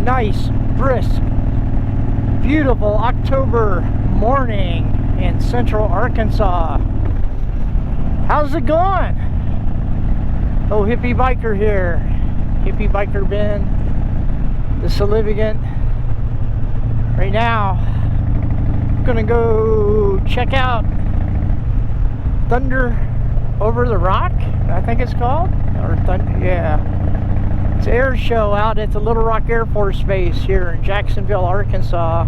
nice, brisk, beautiful October morning in central Arkansas. How's it going? Oh, Hippie-Biker here. Hippie-Biker Ben, the Salivigant. Right now, I'm gonna go check out Thunder Over the Rock, I think it's called. Or yeah. It's an air show out at the Little Rock Air Force Base here in Jacksonville, Arkansas.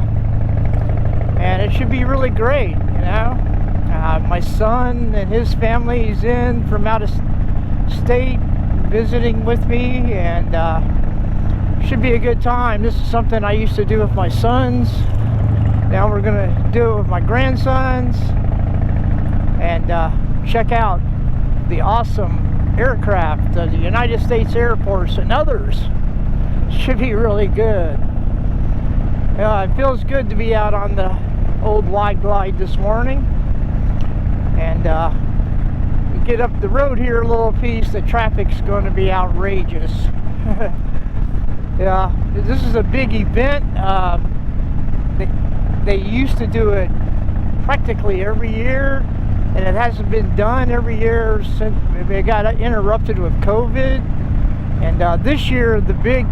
And it should be really great, you know. My son and his family is in from out of state visiting with me, and should be a good time. This is something I used to do with my sons. Now we're gonna do it with my grandsons and check out the awesome aircraft of the United States Air Force and others. Should be really good. It feels good to be out on the old wide glide this morning, and get up the road here a little piece. The traffic's going to be outrageous. Yeah, this is a big event. They used to do it practically every year, and it hasn't been done every year since it got interrupted with COVID. And this year, the big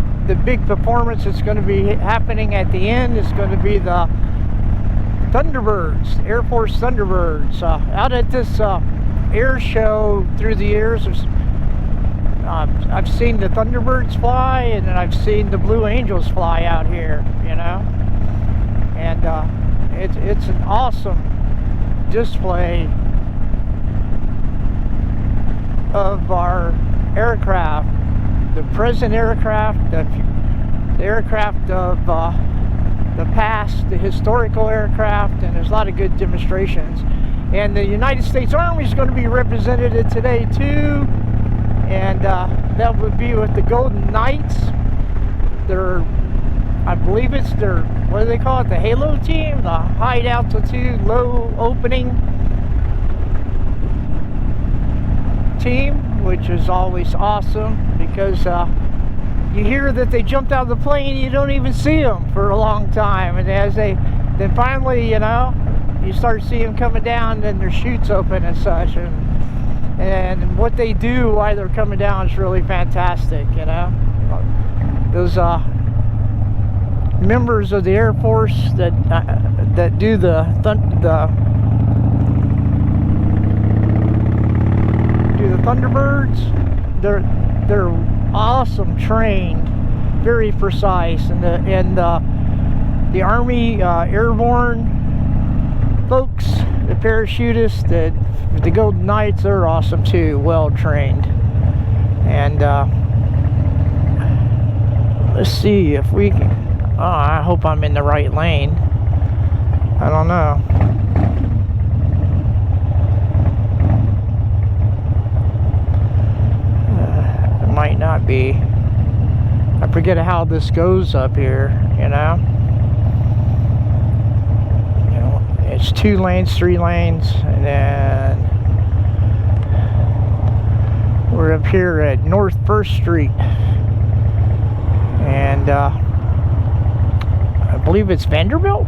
performance that's going to be happening at the end is going to be the Thunderbirds, Air Force Thunderbirds. Out at this air show through the years, I've seen the Thunderbirds fly, and then I've seen the Blue Angels fly out here, you know. And it's an awesome display of our aircraft, the present aircraft, the aircraft of the past, the historical aircraft, and there's a lot of good demonstrations. And the United States Army is going to be represented today too, and that would be with the Golden Knights. I believe it's their, what do they call it, the Halo team, the high altitude, low opening team, which is always awesome because you hear that they jumped out of the plane, you don't even see them for a long time, and as then finally, you know, you start seeing them coming down, then their chutes open and such, and what they do while they're coming down is really fantastic, you know. Those members of the Air Force that do the Thunderbirds, they're awesome, trained, very precise, and the Army airborne folks, the parachutists, the Golden Knights, they're awesome too, well trained. And let's see if we can. Oh, I hope I'm in the right lane. I don't know. It might not be. I forget how this goes up here, you know. It's 2 lanes, 3 lanes, and then we're up here at North 1st Street, and I believe it's Vanderbilt?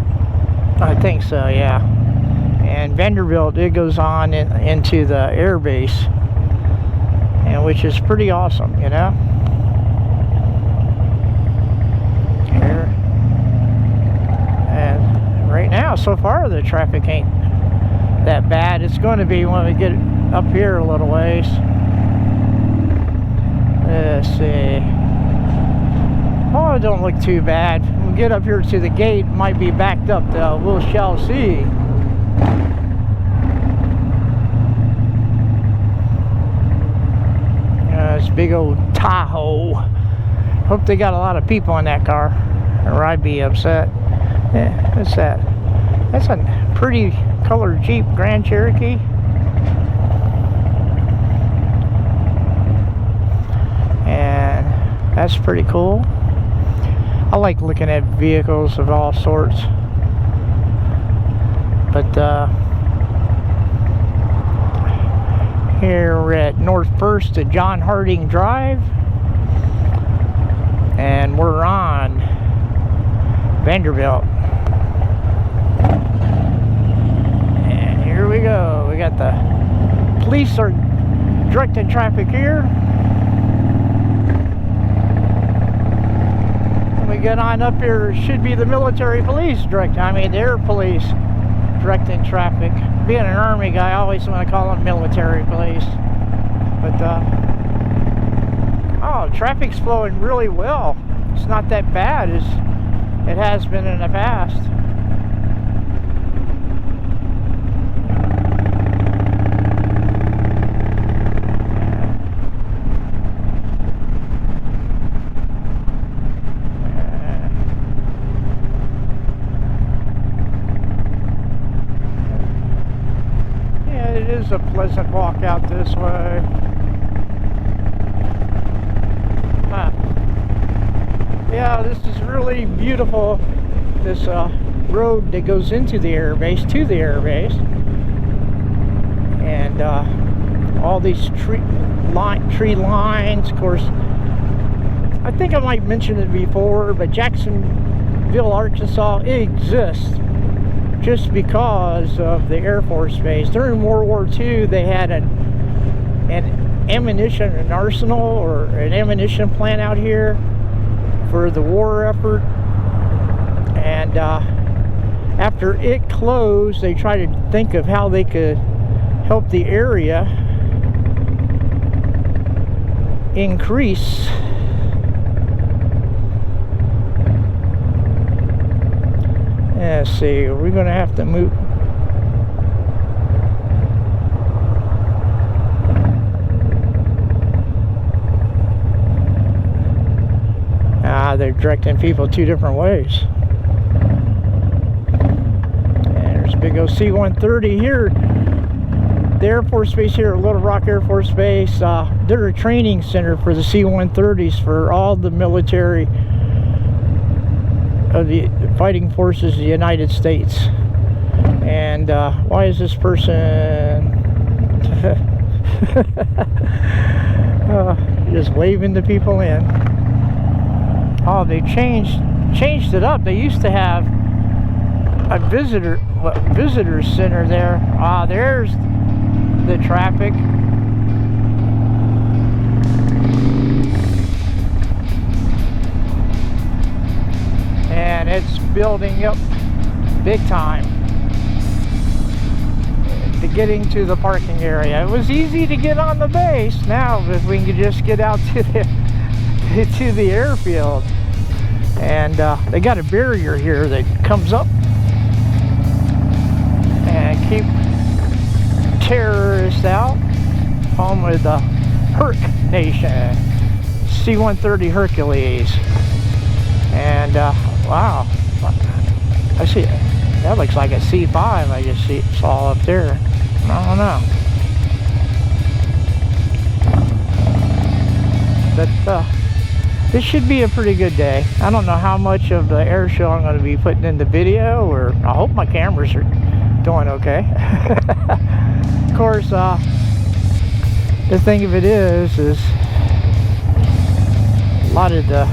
I think so, yeah. And Vanderbilt, it goes on into the air base, and which is pretty awesome, you know. Here. And right now, so far, the traffic ain't that bad. It's going to be when we get up here a little ways. Let's see. Oh, it don't look too bad. When we get up here to the gate, it might be backed up though. We shall see. This big old Tahoe. Hope they got a lot of people in that car, or I'd be upset. Yeah, what's that? That's a pretty colored Jeep Grand Cherokee. And that's pretty cool. I like looking at vehicles of all sorts. But here we're at North 1st at John Harding Drive, and we're on Vanderbilt. And here we go. We got the police are directing traffic here. When we get on up here, should be the military police directing, the air police directing traffic. Being an Army guy, I always want to call them military police. But, oh, traffic's flowing really well. It's not that bad as it has been in the past. It is a pleasant walk out this way. Yeah, this is really beautiful. This road that goes into the airbase, to the airbase, and all these tree lines. Of course, I think I might mention it before, but Jacksonville, Arkansas, it exists just because of the Air Force Base. During World War II, they had an arsenal or an ammunition plant out here for the war effort. And after it closed, they tried to think of how they could help the area increase let's see, we're gonna have to move. They're directing people two different ways. And there's a big old C-130 here. The Air Force Base here at Little Rock Air Force Base. They're a training center for the C-130s for all the military of the fighting forces of the United States. And why is this person just waving the people in? Oh, they changed it up. They used to have a visitor center there. There's the traffic. And it's building up big time to getting to the parking area. It was easy to get on the base. Now if we can just get out to the airfield. And they got a barrier here that comes up and keep terrorists out. Home with the Herc Nation, C-130 Hercules. And wow, I see that looks like a C5 I just saw up there. I don't know, but this should be a pretty good day. I don't know how much of the air show I'm going to be putting in the video, or I hope my cameras are doing okay. Of course, the thing of it is a lot of the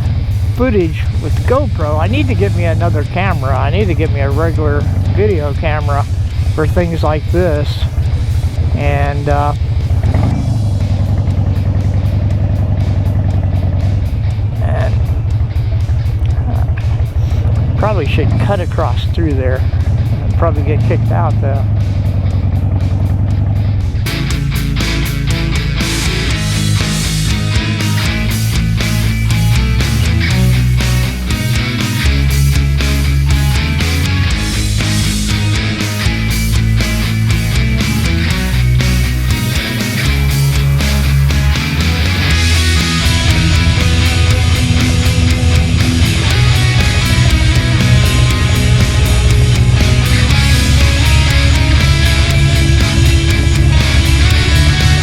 footage with GoPro, I need to get me another camera. I need to get me a regular video camera for things like this. And probably should cut across through there. I'd probably get kicked out though.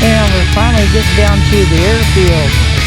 And we're finally getting down to the airfield.